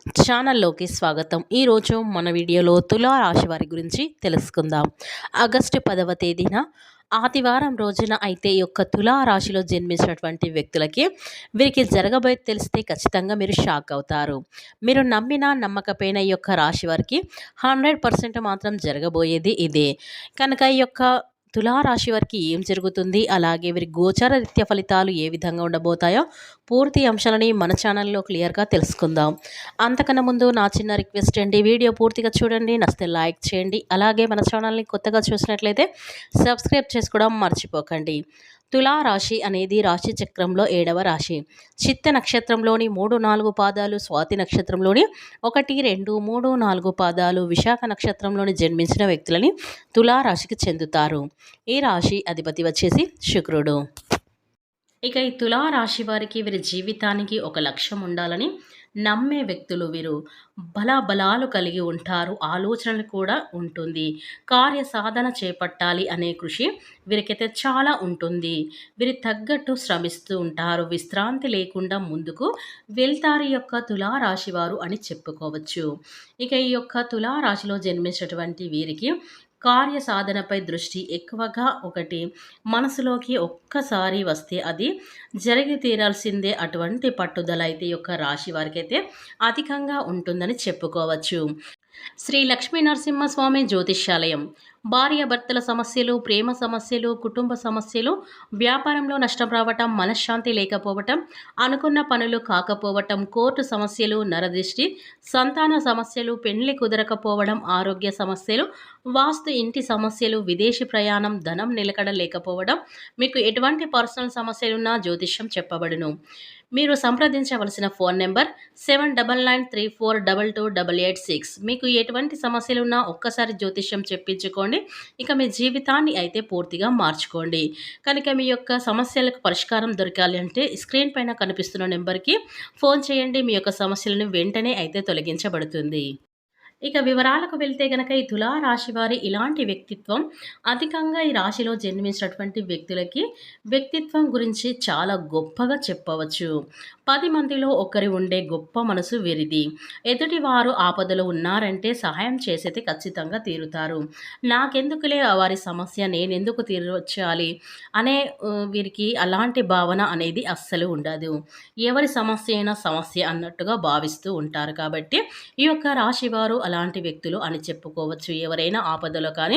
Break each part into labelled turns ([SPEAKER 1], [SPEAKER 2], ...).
[SPEAKER 1] ఛానల్లోకి స్వాగతం. ఈరోజు మన వీడియోలో తులా రాశి వారి గురించి తెలుసుకుందాం. ఆగస్టు 10వ తేదీన ఆదివారం రోజున అయితే ఈ యొక్క తులా రాశిలో జన్మించినటువంటి వ్యక్తులకి వీరికి జరగబోయేది తెలిస్తే ఖచ్చితంగా మీరు షాక్ అవుతారు. మీరు నమ్మినా నమ్మకపోయినా ఈ యొక్క రాశి వారికి 100% మాత్రం జరగబోయేది ఇదే. కనుక ఈ యొక్క తులారాశి వారికి ఏం జరుగుతుంది, అలాగే వీరి గోచార రీత్యా ఫలితాలు ఏ విధంగా ఉండబోతాయో పూర్తి అంశాలని మన ఛానల్లో క్లియర్గా తెలుసుకుందాం. అంతకన్నా ముందు నా చిన్న రిక్వెస్ట్ అండి, వీడియో పూర్తిగా చూడండి, నచ్చితే లైక్ చేయండి. అలాగే మన ఛానల్ని కొత్తగా చూసినట్లయితే సబ్స్క్రైబ్ చేసుకోవడం మర్చిపోకండి. తులారాశి అనేది రాశి చక్రంలో 7వ రాశి. చిత్త నక్షత్రంలోని 3-4 పాదాలు, స్వాతి నక్షత్రంలోని 1, 2, 3, 4 పాదాలు, విశాఖ నక్షత్రంలోని జన్మించిన వ్యక్తులని తులారాశికి చెందుతారు. ఈ రాశి అధిపతి వచ్చేసి శుక్రుడు. ఇక ఈ తులారాశి వారికి వీరి జీవితానికి ఒక లక్ష్యం ఉండాలని నమ్మే వ్యక్తులు వీరు. బలాలు కలిగి ఉంటారు, ఆలోచనలు కూడా ఉంటుంది. కార్య సాధన చేపట్టాలి అనే కృషి వీరికైతే చాలా ఉంటుంది. వీరి తగ్గట్టు శ్రమిస్తూ ఉంటారు, విశ్రాంతి లేకుండా ముందుకు వెళ్తారు ఈ యొక్క తులారాశి వారు అని చెప్పుకోవచ్చు. ఇక ఈ యొక్క తులారాశిలో జన్మించినటువంటి వీరికి కార్య సాధనపై దృష్టి ఎక్కువగా ఒకటి మనసులోకి ఒక్కసారి వస్తే అది జరిగి తీరాల్సిందే. అటువంటి పట్టుదల అయితే ఈ యొక్క రాశి వారికి అయితే అధికంగా ఉంటుందని చెప్పుకోవచ్చు. శ్రీ లక్ష్మీ నరసింహస్వామి జ్యోతిష్యాలయం. భార్యాభర్తల సమస్యలు, ప్రేమ సమస్యలు, కుటుంబ సమస్యలు, వ్యాపారంలో నష్టం రావటం, మనశ్శాంతి లేకపోవటం, అనుకున్న పనులు కాకపోవటం, కోర్టు సమస్యలు, నరదృష్టి, సంతాన సమస్యలు, పెళ్లి కుదరకపోవడం, ఆరోగ్య సమస్యలు, వాస్తు ఇంటి సమస్యలు, విదేశీ ప్రయాణం, ధనం నిలకడ లేకపోవడం, మీకు ఎటువంటి పర్సనల్ సమస్యలున్నా జ్యోతిష్యం చెప్పబడును. మీరు సంప్రదించవలసిన ఫోన్ నెంబర్ 7993422886. మీకు ఎటువంటి సమస్యలున్నా ఒక్కసారి జ్యోతిష్యం చెప్పించుకోండి. ఇక మీ జీవితాన్ని అయితే పూర్తిగా మార్చుకోండి. కనుక మీ యొక్క సమస్యలకు పరిష్కారం దొరకాలి అంటే స్క్రీన్ పైన కనిపిస్తున్న నెంబర్కి ఫోన్ చేయండి. మీ యొక్క సమస్యలను వెంటనే అయితే తొలగించబడుతుంది. ఇక వివరాలకు వెళ్తే గనక ఈ తులారాశి వారి ఇలాంటి వ్యక్తిత్వం అధికంగా ఈ రాశిలో జన్మించినటువంటి వ్యక్తులకి వ్యక్తిత్వం గురించి చాలా గొప్పగా చెప్పవచ్చు. 10 మందిలో ఒకరి ఉండే గొప్ప మనసు వీరిది. ఎదుటి వారు ఆపదలో ఉన్నారంటే సహాయం చేసేది ఖచ్చితంగా తీరుతారు. నాకెందుకులే వారి సమస్య, నేనెందుకు తీర్చాలి అనే వీరికి అలాంటి భావన అనేది అస్సలు ఉండదు. ఎవరి సమస్య అయినా సమస్య అన్నట్టుగా భావిస్తూ ఉంటారు. కాబట్టి ఈ యొక్క రాశి వారు అలాంటి వ్యక్తులు అని చెప్పుకోవచ్చు. ఎవరైనా ఆపదలో కానీ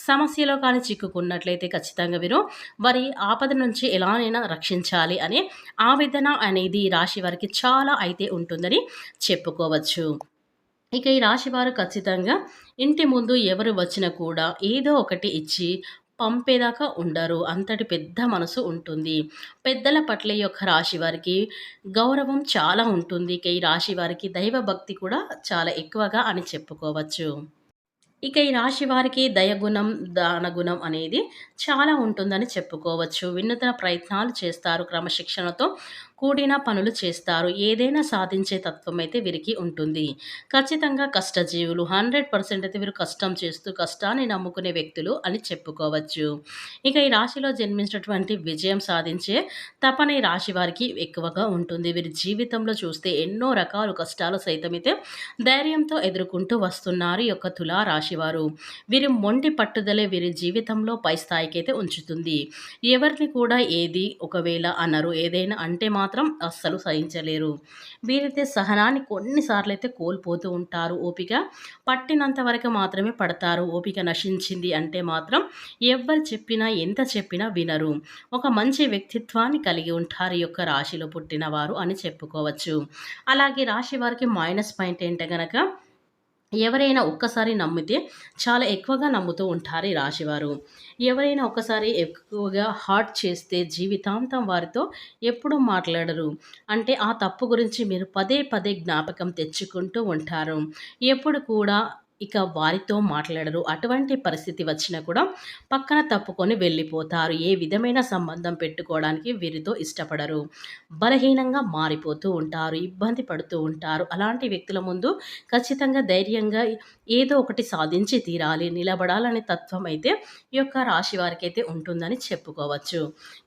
[SPEAKER 1] సమస్యలో కానీ చిక్కుకున్నట్లయితే ఖచ్చితంగా వీరు వారి ఆపద నుంచి ఎలానైనా రక్షించాలి అనే ఆవేదన అనేది ఈ రాశి వారికి చాలా అయితే ఉంటుందని చెప్పుకోవచ్చు. ఇక ఈ రాశి వారు ఖచ్చితంగా ఇంటి ముందు ఎవరు వచ్చినా కూడా ఏదో ఒకటి ఇచ్చి పంపేదాకా ఉండరు. అంతటి పెద్ద మనసు ఉంటుంది. పెద్దల పట్ల ఈ యొక్క రాశి వారికి గౌరవం చాలా ఉంటుంది. ఇక ఈ రాశి వారికి దైవ భక్తి కూడా చాలా ఎక్కువగా అని చెప్పుకోవచ్చు. ఇక ఈ రాశి వారికి దయగుణం, దానగుణం అనేది చాలా ఉంటుందని చెప్పుకోవచ్చు. వినూత్న ప్రయత్నాలు చేస్తారు, క్రమశిక్షణతో కూడిన పనులు చేస్తారు. ఏదైనా సాధించే తత్వం అయితే వీరికి ఉంటుంది. ఖచ్చితంగా కష్టజీవులు. 100% అయితే వీరు కష్టం చేస్తూ కష్టాన్ని నమ్ముకునే వ్యక్తులు అని చెప్పుకోవచ్చు. ఇక ఈ రాశిలో జన్మించినటువంటి విజయం సాధించే తపన ఈ రాశి వారికి ఎక్కువగా ఉంటుంది. వీరి జీవితంలో చూస్తే ఎన్నో రకాల కష్టాలు సైతమైతే ధైర్యంతో ఎదుర్కొంటూ వస్తున్నారు ఈ యొక్క తులా రాశివారు. వీరి మొండి పట్టుదలే వీరి జీవితంలో పై స్థాయికి అయితే ఉంచుతుంది. ఎవరిని కూడా ఏది ఒకవేళ అనరు. ఏదైనా అంటే మాత్రం అస్సలు సహించలేరు. వీరైతే సహనాన్ని కొన్నిసార్లు అయితే కోల్పోతూ ఉంటారు. ఓపిక పట్టినంత వరకు మాత్రమే పడతారు. ఓపిక నశించింది అంటే మాత్రం ఎవ్వరు చెప్పినా ఎంత చెప్పినా వినరు. ఒక మంచి వ్యక్తిత్వాన్ని కలిగి ఉంటారు ఈ యొక్క రాశిలో పుట్టిన వారు అని చెప్పుకోవచ్చు. అలాగే రాశి వారికి మైనస్ పాయింట్ ఏంటే గనక ఎవరైనా ఒక్కసారి నమ్మితే చాలా ఎక్కువగా నమ్ముతూ ఉంటారు ఈ రాశివారు. ఎవరైనా ఒక్కసారి ఎక్కువగా హార్ట్ చేస్తే జీవితాంతం వారితో ఎప్పుడూ మాట్లాడరు. అంటే ఆ తప్పు గురించి మీరు పదే పదే జ్ఞాపకం తెచ్చుకుంటూ ఉంటారు. ఎప్పుడు కూడా ఇక వారితో మాట్లాడరు. అటువంటి పరిస్థితి వచ్చినా కూడా పక్కన తప్పుకొని వెళ్ళిపోతారు. ఏ విధమైన సంబంధం పెట్టుకోవడానికి వీరితో ఇష్టపడరు. బలహీనంగా మారిపోతూ ఉంటారు. ఇబ్బంది పడుతూ ఉంటారు. అలాంటి వ్యక్తుల ముందు ఖచ్చితంగా ధైర్యంగా ఏదో ఒకటి సాధించి తీరాలి, నిలబడాలనే తత్వం అయితే ఈ యొక్క రాశి వారికైతే ఉంటుందని చెప్పుకోవచ్చు.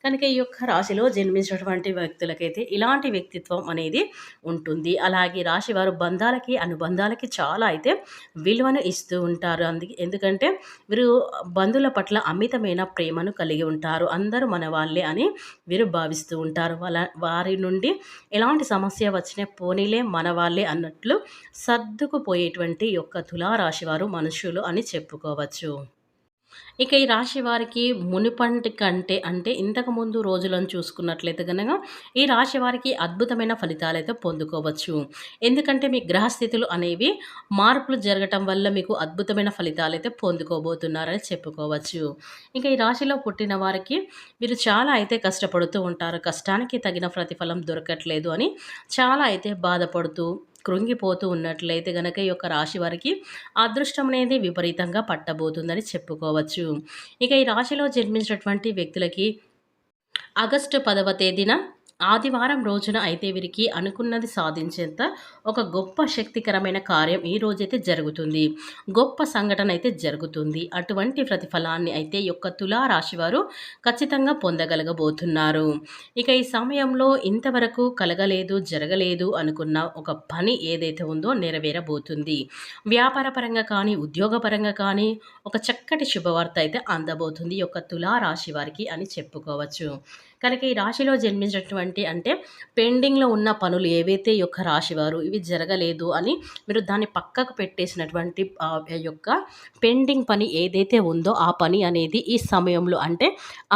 [SPEAKER 1] కనుక ఈ యొక్క రాశిలో జన్మించినటువంటి వ్యక్తులకైతే ఇలాంటి వ్యక్తిత్వం అనేది ఉంటుంది. అలాగే రాశివారు బంధాలకి, అనుబంధాలకి చాలా అయితే విలువను ఇస్తూ ఉంటారు. ఎందుకంటే వీరు బంధువుల పట్ల అమితమైన ప్రేమను కలిగి ఉంటారు. అందరూ మన వాళ్ళే అని వీరు భావిస్తూ ఉంటారు. వారి నుండి ఎలాంటి సమస్య వచ్చినా పోనీలే మన వాళ్ళే అన్నట్లు సర్దుకుపోయేటువంటి యొక్క తులారాశి వారు మనుషులు అని చెప్పుకోవచ్చు. ఇక ఈ రాశి వారికి మునుపటి కంటే అంటే ఇంతకుముందు రోజులను చూసుకున్నట్లయితే గనక ఈ రాశి వారికి అద్భుతమైన ఫలితాలైతే పొందుకోవచ్చు. ఎందుకంటే మీ గ్రహస్థితులు అనేవి మార్పులు జరగటం వల్ల మీకు అద్భుతమైన ఫలితాలైతే పొందుకోబోతున్నారని చెప్పుకోవచ్చు. ఇక ఈ రాశిలో పుట్టిన వారికి మీరు చాలా అయితే కష్టపడుతూ ఉంటారు. కష్టానికి తగిన ప్రతిఫలం దొరకట్లేదు అని చాలా అయితే బాధపడుతూ కృంగిపోతూ ఉన్నట్లయితే గనక ఈ యొక్క రాశి వారికి అదృష్టం అనేది విపరీతంగా పట్టబోతుందని చెప్పుకోవచ్చు. ఇక ఈ రాశిలో జన్మించినటువంటి వ్యక్తులకి ఆగస్టు 10వ తేదీన ఆదివారం రోజున అయితే వీరికి అనుకున్నది సాధించేంత ఒక గొప్ప శక్తికరమైన కార్యం ఈ రోజైతే జరుగుతుంది. గొప్ప సంఘటన అయితే జరుగుతుంది. అటువంటి ప్రతిఫలాన్ని అయితే ఈ యొక్క తులారాశి వారు ఖచ్చితంగా పొందగలగబోతున్నారు. ఇక ఈ సమయంలో ఇంతవరకు కలగలేదు, జరగలేదు అనుకున్న ఒక పని ఏదైతే ఉందో నెరవేరబోతుంది. వ్యాపారపరంగా కానీ, ఉద్యోగపరంగా కానీ ఒక చక్కటి శుభవార్త అయితే అందబోతుంది ఈ యొక్క తులారాశి వారికి అని చెప్పుకోవచ్చు. కనుక ఈ రాశిలో జన్మించినటువంటి అంటే పెండింగ్‌లో ఉన్న పనులు ఏవైతే ఈ యొక్క రాశివారు ఇవి జరగలేదు అని మీరు దాన్ని పక్కకు పెట్టేసినటువంటి యొక్క పెండింగ్ పని ఏదైతే ఉందో ఆ పని అనేది ఈ సమయంలో అంటే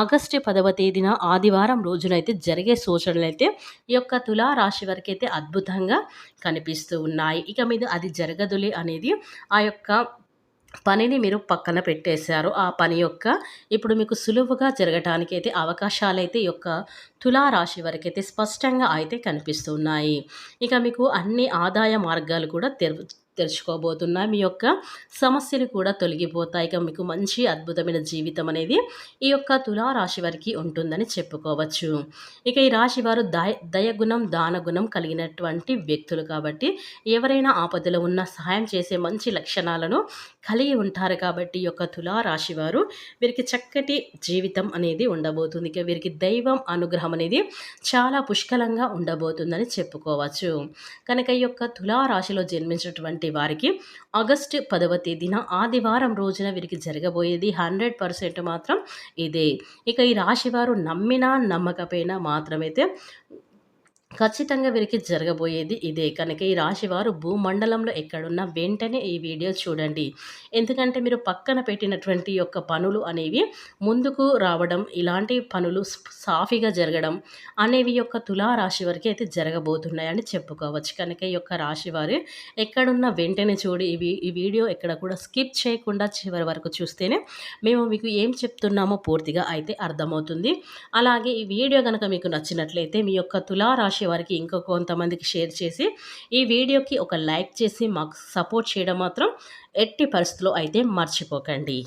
[SPEAKER 1] ఆగస్టు 10వ తేదీన ఆదివారం రోజునైతే జరిగే సూచనలైతే ఈ యొక్క తులా రాశి వారికైతే అద్భుతంగా కనిపిస్తూ ఉన్నాయి. ఇక మీద అది జరగదులే అనేది ఆ యొక్క పనిని మీరు పక్కన పెట్టేశారు. ఆ పని యొక్క ఇప్పుడు మీకు సులువుగా జరగటానికైతే అవకాశాలైతే ఈ యొక్క తులారాశి వరకైతే స్పష్టంగా అయితే కనిపిస్తున్నాయి. ఇక మీకు అన్ని ఆదాయ మార్గాలు కూడా తెరుచుకోబోతున్నాయి. మీ యొక్క సమస్యలు కూడా తొలగిపోతాయి. ఇక మీకు మంచి అద్భుతమైన జీవితం అనేది ఈ యొక్క తులారాశి వారికి ఉంటుందని చెప్పుకోవచ్చు. ఇక ఈ రాశి వారు దయగుణం, దానగుణం కలిగినటువంటి వ్యక్తులు కాబట్టి ఎవరైనా ఆపదలో ఉన్న సహాయం చేసే మంచి లక్షణాలను కలిగి ఉంటారు కాబట్టి ఈ యొక్క తులారాశి వారు వీరికి చక్కటి జీవితం అనేది ఉండబోతుంది. ఇక వీరికి దైవం అనుగ్రహం అనేది చాలా పుష్కలంగా ఉండబోతుందని చెప్పుకోవచ్చు. కనుక ఈ యొక్క తులారాశిలో జన్మించినటువంటి వారికి ఆగస్టు 10వ తేదీన ఆదివారం రోజున వీరికి జరగబోయేది 100% మాత్రం ఇదే. ఇక ఈ రాశి వారు నమ్మినా నమ్మకపోయినా మాత్రమైతే ఖచ్చితంగా వీరికి జరగబోయేది ఇదే. కనుక ఈ రాశివారు భూమండలంలో ఎక్కడున్నా వెంటనే ఈ వీడియో చూడండి. ఎందుకంటే మీరు పక్కన పెట్టినటువంటి యొక్క పనులు అనేవి ముందుకు రావడం, ఇలాంటి పనులు సాఫీగా జరగడం అనేవి యొక్క తులారాశి వారికి అయితే జరగబోతున్నాయని చెప్పుకోవచ్చు. కనుక ఈ యొక్క రాశి వారు ఎక్కడున్నా వెంటనే చూడి ఈ వీడియో ఎక్కడ కూడా స్కిప్ చేయకుండా చివరి వరకు చూస్తేనే మేము మీకు ఏం చెప్తున్నామో పూర్తిగా అయితే అర్థమవుతుంది. అలాగే ఈ వీడియో కనుక మీకు నచ్చినట్లయితే మీ యొక్క తులారాశి వారికి ఇంకో కొంతమందికి షేర్ చేసి ఈ వీడియోకి ఒక లైక్ చేసి మాకు సపోర్ట్ చేయడం మాత్రం ఎట్టి పరిస్థితుల్లో అయితే మర్చిపోకండి.